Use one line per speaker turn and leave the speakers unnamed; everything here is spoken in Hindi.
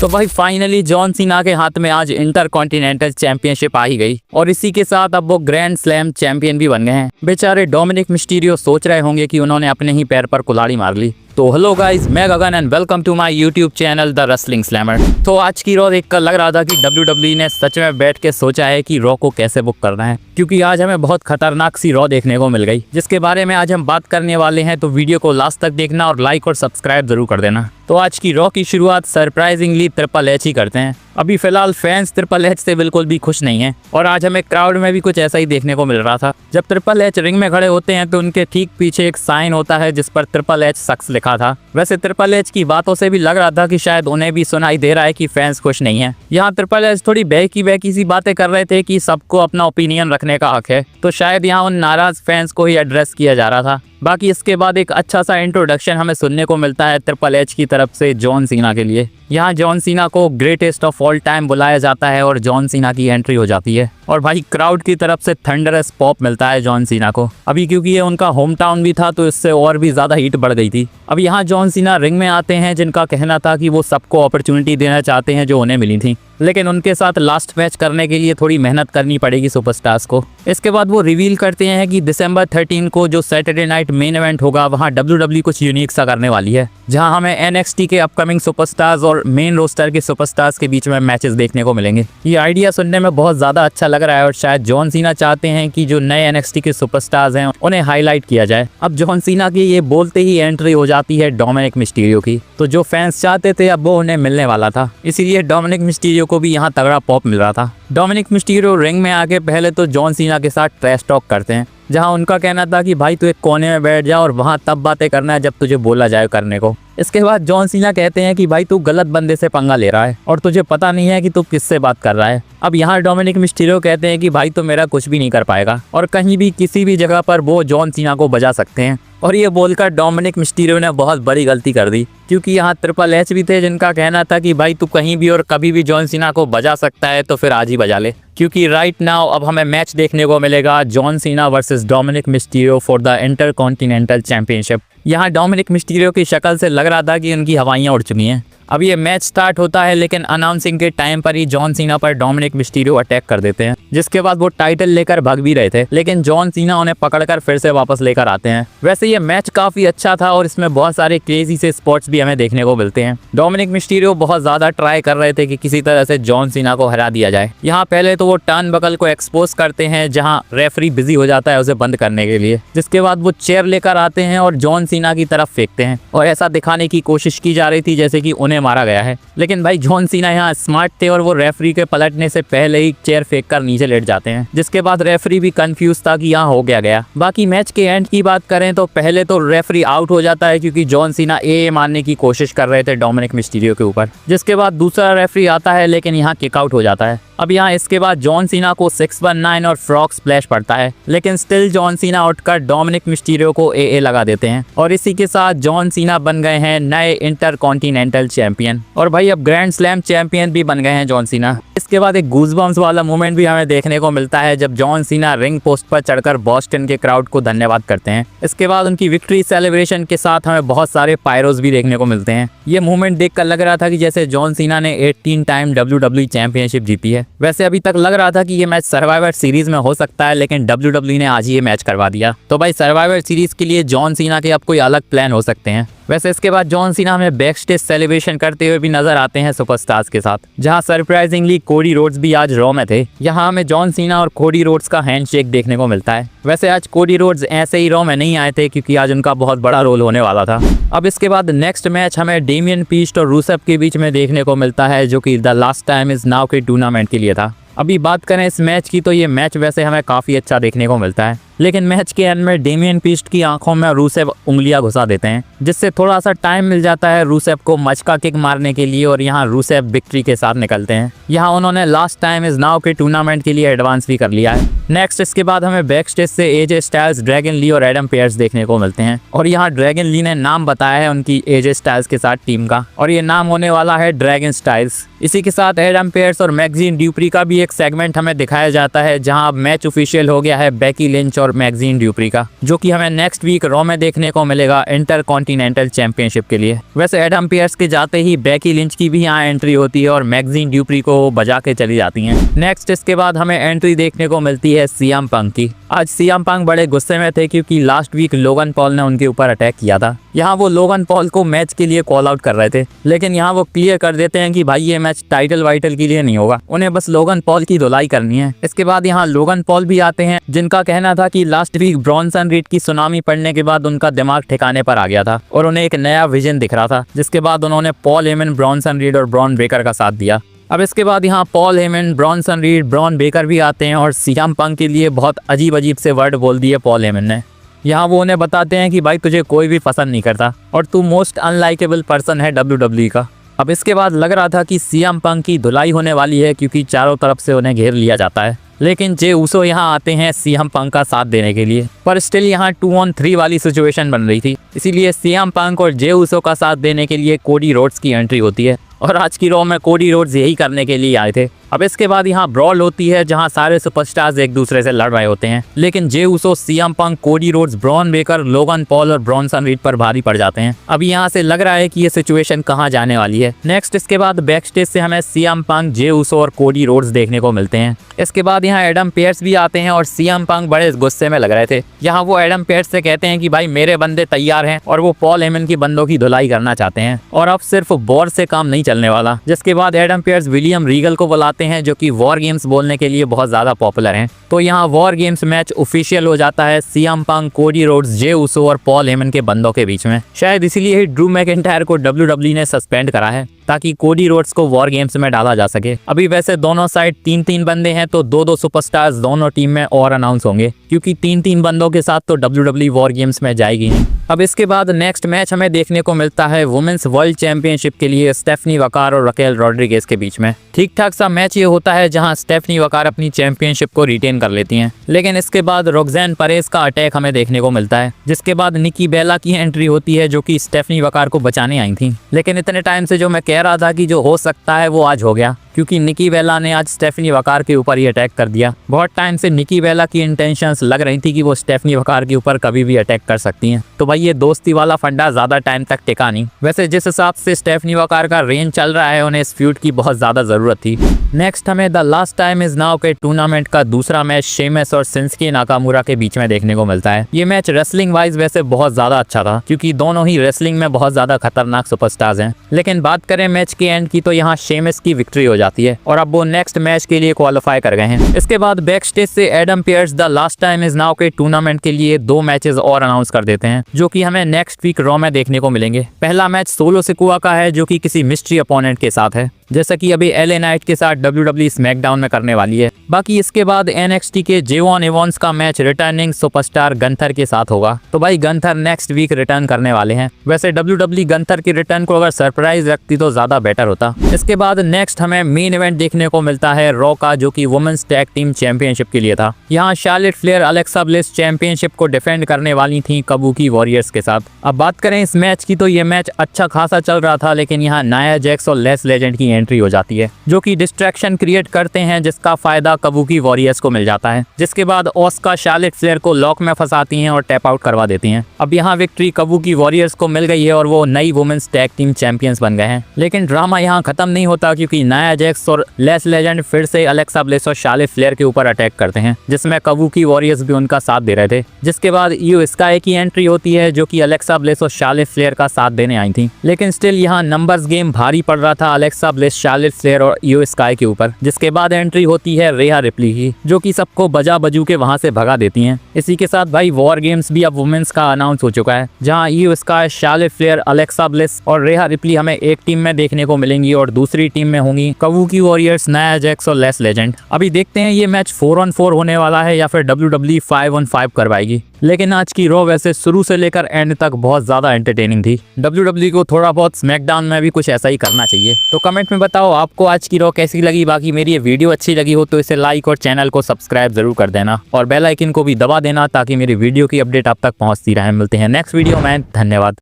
तो भाई फाइनली जॉन सीना के हाथ में आज इंटरकॉन्टिनेंटल चैंपियनशिप आ ही गई और इसी के साथ अब वो ग्रैंड स्लैम चैंपियन भी बन गए हैं। बेचारे डोमिनिक मिस्टीरियो सोच रहे होंगे कि उन्होंने अपने ही पैर पर कुल्हाड़ी मार ली। तो हेलो गाइस, मैं Gagan and welcome to my YouTube channel the wrestling slammer. तो आज की रॉ देखकर लग रहा था कि WWE ने सच में बैठ के सोचा है कि रॉ को कैसे बुक करना है, क्योंकि आज हमें बहुत खतरनाक सी रॉ देखने को मिल गई, जिसके बारे में आज हम बात करने वाले हैं। तो वीडियो को लास्ट तक देखना और लाइक और सब्सक्राइब जरूर कर देना। तो आज की रॉ की शुरुआत सरप्राइजिंगली ट्रिपल एच ही करते हैं। अभी फिलहाल फैंस ट्रिपल एच से बिल्कुल भी खुश नहीं है और आज हमें क्राउड में भी कुछ ऐसा ही देखने को मिल रहा था। जब ट्रिपल एच रिंग में खड़े होते हैं तो उनके ठीक पीछे एक साइन होता है जिस पर ट्रिपल एच सक्स लिखा था। वैसे ट्रिपल एच की बातों से भी लग रहा था कि शायद उन्हें भी सुनाई दे रहा है कि फैंस खुश नहीं है। यहाँ ट्रिपल एच थोड़ी बहकी सी बातें कर रहे थे कि सबको अपना ओपिनियन रखने का हक है, तो शायद यहाँ उन नाराज फैंस को ही एड्रेस किया जा रहा था। बाकी इसके बाद एक अच्छा सा इंट्रोडक्शन हमें सुनने को मिलता है ट्रिपल एच की तरफ से जॉन सीना के लिए। यहाँ जॉन सीना को ग्रेटेस्ट ऑफ ऑल टाइम बुलाया जाता है और जॉन सीना की एंट्री हो जाती है और भाई क्राउड की तरफ से थंडरस पॉप मिलता है जॉन सीना को। अभी क्योंकि ये उनका होम टाउन भी था तो इससे और भी ज्यादा हीट बढ़ गई थी। अब यहाँ जॉन सीना रिंग में आते हैं, जिनका कहना था कि वो सबको अपॉर्चुनिटी देना चाहते हैं जो उन्हें मिली थी, लेकिन उनके साथ लास्ट मैच करने के लिए थोड़ी मेहनत करनी पड़ेगी सुपरस्टार्स को। इसके बाद वो रिवील करते हैं कि दिसंबर 13 को जो सैटरडे नाइट मेन इवेंट होगा वहाँ WWE कुछ यूनिक सा करने वाली है, जहाँ हमें NXT के अपकमिंग सुपरस्टार्स और मेन रोस्टर के सुपरस्टार्स के बीच में मैचेस देखने को मिलेंगे। ये आइडिया सुनने में बहुत ज्यादा अच्छा लग रहा है और शायद जॉन सीना चाहते हैं कि जो नए NXT के सुपरस्टार्स हैं उन्हें हाईलाइट किया जाए। अब जॉन सीना की ये बोलते ही एंट्री हो जाती है डोमिनिक मिस्टीरियो की, तो जो फैंस चाहते थे अब वो उन्हें मिलने वाला था, इसीलिए डोमिनिक मिस्टीरियो को भी यहाँ तगड़ा पॉप मिल रहा था। डोमिनिक मिस्टीरियो रिंग में आके पहले तो जॉन सीना के साथ ट्रैश टॉक करते हैं, जहां उनका कहना था कि भाई तू एक कोने में बैठ जा और वहां तब बातें करना है जब तुझे बोला जाए करने को। इसके बाद जॉन सीना कहते हैं कि भाई तू गलत बंदे से पंगा ले रहा है और तुझे पता नहीं है कि तू किससे बात कर रहा है। अब यहाँ डोमिनिक मिस्टीरियो कहते हैं कि भाई तो मेरा कुछ भी नहीं कर पाएगा और कहीं भी किसी भी जगह पर वो जॉन सीना को बजा सकते हैं। और ये बोलकर डोमिनिक मिस्टीरियो ने बहुत बड़ी गलती कर दी, क्योंकि यहाँ ट्रिपल एच भी थे जिनका कहना था कि भाई तू कहीं भी और कभी भी जॉन सीना को बजा सकता है तो फिर आज ही बजा ले, क्योंकि राइट नाउ अब हमें मैच देखने को मिलेगा John Cena versus Dominik Mysterio for the intercontinental championship. यहाँ डोमिनिक मिस्टीरियो की शक्ल से लग रहा था कि उनकी हवाइयाँ उड़ चुकी हैं। अब ये मैच स्टार्ट होता है, लेकिन अनाउंसिंग के टाइम पर ही जॉन सीना पर डोमिनिक मिस्टीरियो अटैक कर देते हैं, जिसके बाद वो टाइटल लेकर भाग भी रहे थे, लेकिन जॉन सीना उन्हें पकड़कर फिर से वापस लेकर आते हैं। वैसे ये मैच काफी अच्छा था और इसमें बहुत सारे क्रेजी से स्पॉट्स भी हमें देखने को मिलते हैं। डोमिनिक मिस्टीरियो बहुत ज्यादा ट्राई कर रहे थे कि किसी तरह से जॉन सीना को हरा दिया जाए। यहाँ पहले तो वो टर्न बकल को एक्सपोज करते हैं, जहाँ रेफरी बिजी हो जाता है उसे बंद करने के लिए। जिसके बाद वो चेयर लेकर आते हैं और जॉन सीना की तरफ फेंकते हैं और ऐसा दिखाने की कोशिश की जा रही थी जैसे कि उन्हें मारा गया है, लेकिन भाई जॉन सीना यहाँ स्मार्ट थे और वो रेफरी के पलटने से पहले ही चेयर फेंक कर नीचे लेट जाते हैं, जिसके बाद रेफरी भी कंफ्यूज था कि यहाँ हो गया। बाकी मैच के एंड की बात करें तो पहले तो रेफरी आउट हो जाता है, क्योंकि जॉन सीना ए मारने की कोशिश कर रहे थे डोमिनिक मिस्टीरियो के ऊपर। जिसके बाद दूसरा रेफरी आता है, लेकिन यहाँ किक आउट हो जाता है। अब यहाँ इसके बाद जॉन सीना को 619 और फ्रॉग स्प्लैश पड़ता है, लेकिन स्टिल जॉन सीना उठकर डोमिनिक मिस्टीरियो को ए लगा देते हैं और इसी के साथ जॉन सीना बन गए हैं नए इंटरकॉन्टिनेंटल चैंपियन और भाई अब ग्रैंड स्लैम चैंपियन भी बन गए हैं जॉन सीना। इसके बाद एक गूज़बम्प्स वाला मोमेंट भी हमें देखने को मिलता है जब जॉन सीना रिंग पोस्ट पर चढ़कर बॉस्टन के क्राउड को धन्यवाद करते हैं। इसके बाद उनकी विक्ट्री सेलिब्रेशन के साथ हमें बहुत सारे पायरोस भी देखने को मिलते हैं। ये मूवमेंट देखकर लग रहा था कि जैसे जॉन सीना ने 18 टाइम WWE चैंपियनशिप जीती है। वैसे अभी तक लग रहा था कि ये मैच सर्वाइवर सीरीज में हो सकता है, लेकिन WWE ने आज ही ये मैच करवा दिया। तो भाई सर्वाइवर सीरीज के लिए जॉन सीना के अब कोई अलग प्लान हो सकते हैं। वैसे इसके बाद जॉन सीना हमें बैक स्टेज सेलिब्रेशन करते हुए भी नजर आते हैं सुपरस्टार्स के साथ, जहां सरप्राइजिंगली कोडी रोड्स भी आज रॉ में थे। यहाँ हमें जॉन सीना और कोडी रोड्स का हैंडशेक देखने को मिलता है। वैसे आज कोडी रोड्स ऐसे ही रॉ में नहीं आए थे, क्योंकि आज उनका बहुत बड़ा रोल होने वाला था। अब इसके बाद नेक्स्ट मैच हमें डेमियन पीस्ट और रूसेफ के बीच में देखने को मिलता है, जो कि the last time is now के टूर्नामेंट के लिए था। अभी बात करें इस मैच की तो ये मैच वैसे हमें काफ़ी अच्छा देखने को मिलता है, लेकिन मैच के एंड में डेमियन पीस्ट की आंखों में रूसेफ उंगलियां घुसा देते हैं, जिससे थोड़ा सा टाइम मिल जाता है रूसेफ को मचका किक मारने के लिए और यहाँ रूसेफ विक्ट्री के साथ निकलते हैं। यहाँ उन्होंने लास्ट टाइम इज नाउ के टूर्नामेंट के लिए एडवांस भी कर लिया है। नेक्स्ट इसके बाद हमें बैक स्टेज से AJ स्टाइल्स, ड्रैगन ली और एडम पेयर्स देखने को मिलते हैं और यहाँ ड्रैगन ली ने नाम बताया है उनकी AJ स्टाइल्स के साथ टीम का, और ये नाम होने वाला है ड्रैगन स्टाइल्स। इसी के साथ एडम पेयर्स और मैक्सिन ड्यूप्री का भी एक सेगमेंट हमें दिखाया जाता है, जहां अब मैच ऑफिशियल हो गया है बेकी लिंच और मैक्सिन ड्यूप्री का, जो कि हमें नेक्स्ट वीक रॉ में देखने को मिलेगा इंटर कॉन्टिनेंटल चैंपियनशिप के लिए। वैसे एडम पेयर्स के जाते ही बेकी लिंच की भी यहाँ एंट्री होती है और मैक्सिन ड्यूप्री को बजा के चली जाती हैं। नेक्स्ट इसके बाद हमें एंट्री देखने को मिलती है सीएम पंक की। आज सीएम पंक बड़े गुस्से में थे क्योंकि लास्ट वीक लोगन पॉल ने उनके ऊपर अटैक किया था। यहाँ वो लोगन पॉल को मैच के लिए कॉल आउट कर रहे थे, लेकिन यहाँ वो क्लियर कर देते हैं कि भाई ये मैच टाइटल वाइटल के लिए नहीं होगा, उन्हें बस लोगन पॉल की धुलाई करनी है। इसके बाद यहाँ लोगन पॉल भी आते हैं, जिनका कहना था कि लास्ट वीक ब्रॉन्सन रीड की सुनामी पड़ने के बाद उनका दिमाग ठिकाने पर आ गया था और उन्हें एक नया विजन दिख रहा था, जिसके बाद उन्होंने पॉल हेमन, ब्रॉन्सन रीड और ब्रॉन ब्रेकर का साथ दिया। अब इसके बाद यहाँ Paul Heyman, Bronson Reed, Bron Breakker भी आते हैं और सीएम पंक के लिए बहुत अजीब अजीब से वर्ड बोल दिए पॉल हेमन ने। यहाँ वो उन्हें बताते हैं कि भाई तुझे कोई भी पसंद नहीं करता और तू मोस्ट अनलाइकेबल पर्सन है WWE का। अब इसके बाद लग रहा था कि सीएम पंक की धुलाई होने वाली है, क्योंकि चारों तरफ से उन्हें घेर लिया जाता है। लेकिन जे उसो यहाँ आते हैं सीएम पंक का साथ देने के लिए, पर स्टिल यहाँ 2 on 3 वाली सिचुएशन बन रही थी, इसीलिए सीएम पंक और जे उसो का साथ देने के लिए कोडी रोड्स की एंट्री होती है और आज की रॉ में कोडी रोड्स यही करने के लिए आए थे। अब इसके बाद यहाँ ब्रॉल होती है, जहाँ सारे सुपरस्टार्स एक दूसरे से लड़ रहे होते हैं, लेकिन जे उसो, CM Punk, Cody Rhodes, Bron Breakker, Logan Paul और ब्रॉन्सन रीड पर भारी पड़ जाते हैं। अब यहाँ से लग रहा है कि ये सिचुएशन कहाँ जाने वाली है। नेक्स्ट इसके बाद बैक स्टेज से हमें सीएम पंक, जे उसो और कोडी रोड्स देखने को मिलते हैं। इसके बाद यहाँ एडम पेयर्स भी आते हैं और सीएम पंक बड़े गुस्से में लग रहे थे। यहाँ वो एडम पेयर्स से कहते हैं कि भाई मेरे बंदे तैयार हैं और वो पॉल हेमन की बंदों की धुलाई करना चाहते हैं और अब सिर्फ वॉर से काम नहीं चलने वाला। जिसके बाद एडम पेयर्स विलियम रीगल को बुलाते हैं, जो कि वॉर गेम्स बोलने के लिए बहुत ज्यादा पॉपुलर हैं। तो यहाँ वॉर गेम्स मैच ऑफिशियल हो जाता है सीएम पंक, कोडी रोड्स, जे उसो और पॉल हेमन के बंदों के बीच में। शायद इसीलिए ही ड्रू मैकिंटायर को WWE ने सस्पेंड करा है, ताकि कोडी रोड्स को वॉर गेम्स में डाला जा सके। अभी वैसे दोनों साइड 3-3 बंदे हैं, तो 2-2 सुपरस्टार्स दोनों टीम में और अनाउंस होंगे, क्योंकि 3-3 बंदों के साथ तो WWE वॉर गेम्स में जाएगी नहीं। अब इसके बाद नेक्स्ट मैच हमें देखने को मिलता है वुमेन्स वर्ल्ड चैंपियनशिप के लिए स्टेफनी वकार और रकेल रॉड्रिगेज के बीच में। ठीक ठाक सा मैच ये होता है, जहां स्टेफनी वकार अपनी चैंपियनशिप को रिटेन कर लेती हैं, लेकिन इसके बाद रोक्सेन परेज का अटैक हमें देखने को मिलता है, जिसके बाद निकी बेला की एंट्री होती है, जो कि स्टेफनी वकार को बचाने आई थी। लेकिन इतने टाइम से जो मैं कह रहा था कि जो हो सकता है वो आज हो गया, क्योंकि निकी बेला ने आज स्टेफनी वकार के ऊपर ही अटैक कर दिया। बहुत टाइम से निकी बेला की इंटेंशंस लग रही थी कि वो स्टेफनी वकार के ऊपर कभी भी अटैक कर सकती हैं, तो भाई ये दोस्ती वाला फंडा ज्यादा टाइम तक टिका नहीं। वैसे जिस हिसाब से स्टेफनी वकार का रेंज चल रहा है, उन्हें इस फ्यूड की बहुत ज्यादा जरूरत थी। नेक्स्ट हमें the last time is now के टूर्नामेंट का दूसरा मैच शेमस और शिंसुके नाकामुरा के बीच में देखने को मिलता है। ये मैच रेसलिंग वाइज वैसे बहुत ज्यादा अच्छा था, क्योंकि दोनों ही रेसलिंग में बहुत ज्यादा खतरनाक सुपरस्टार्स हैं। लेकिन बात करें मैच के एंड की, तो यहाँ शेमस की विक्ट्री हो जाती है और अब वो नेक्स्ट मैच के लिए क्वालिफाई कर गए हैं। इसके बाद बैक स्टेज से Adam pairs the last time is now के टूर्नामेंट के लिए 2 मैचेस और अनाउंस कर देते हैं, जो कि हमें नेक्स्ट वीक रॉ में देखने को मिलेंगे। पहला मैच सोलो सिकुआ का है, जो कि किसी मिस्ट्री अपोनेंट के साथ है, जैसा कि अभी LA नाइट के साथ WWE स्मैकडाउन में करने वाली है। बाकी इसके बाद NXT के जेवॉन एवॉन्स का मैच रिटर्निंग सुपरस्टार गंथर के साथ होगा। तो भाई गंथर नेक्स्ट वीक रिटर्न करने वाले हैं। वैसे WWE गंथर के रिटर्न को अगर सरप्राइज रखती तो ज्यादा बेटर होता। इसके बाद नेक्स्ट हमें मेन इवेंट देखने को मिलता है रॉ का, जो कि वुमेन्स टैग टीम चैंपियनशिप के लिए था। यहाँ Charlotte Flair, Alexa bliss championship को डिफेंड करने वाली थी काबुकी वॉरियर्स के साथ। अब बात करें इस मैच की, तो ये मैच अच्छा खासा चल रहा था, लेकिन यहाँ नाया जैक्स और लेस लेजेंड की एंट्री हो जाती है, जो कि डिस्ट्रैक्शन क्रिएट करते हैं, जिसका फायदा काबुकी वॉरियर्स को मिल जाता है। जिसके बाद ऑस्का शार्लेट फ्लेयर को लॉक में फंसाती हैं और टैप आउट करवा देती हैं। अब यहाँ विक्ट्री काबुकी वॉरियर्स को मिल गई है और वो नई वुमेन्स टैग टीम चैंपियंस बन गए हैं। लेकिन ड्रामा यहाँ खत्म नहीं होता, क्योंकि नाया जैक्स और लेस लेजेंड फिर से अलेक्सा ब्लिस और शार्लेट फ्लेयर के ऊपर अटैक करते हैं, जिसमें काबुकी वॉरियर्स भी उनका साथ दे रहे थे। जिसके बाद ईओ स्काई की एंट्री होती है, जो कि अलेक्सा ब्लिस और शार्लेट फ्लेयर का साथ देने आई थी। लेकिन स्टिल यहाँ नंबर्स गेम भारी पड़ रहा था अलेक्सा ब्लिस, शार्लेट फ्लेयर और ईओ स्काई के ऊपर। जिसके बाद एंट्री होती है रेहा रिप्ली की, जो कि सबको बजा बजू के वहां से भगा देती हैं। इसी के साथ भाई वॉर गेम्स भी अब वुमेन्स का अनाउंस हो चुका है, जहां Iyo Sky, Charlotte Flair, Alexa Bliss और रेहा रिप्ली हमें एक टीम में देखने को मिलेंगी और दूसरी टीम में होंगी काबुकी वॉरियर्स, नाया जैक्स और लेस लेजेंड। अभी देखते हैं ये मैच 4 on 4 होने वाला है या फिर WWE 5 on 5 करवाएगी। लेकिन आज की रॉ वैसे शुरू से लेकर एंड तक बहुत ज्यादा एंटरटेनिंग थी। WWE को थोड़ा बहुत स्मैकडाउन में भी कुछ ऐसा ही करना चाहिए। तो कमेंट में बताओ आपको आज की रॉ कैसी लगी। बाकी मेरी ये वीडियो अच्छी लगी हो तो इसे लाइक और चैनल को सब्सक्राइब जरूर कर देना और बेल आइकन को भी दबा देना, ताकि मेरी वीडियो की अपडेट आप तक पहुंचती रहे। मिलते हैं नेक्स्ट वीडियो में, धन्यवाद।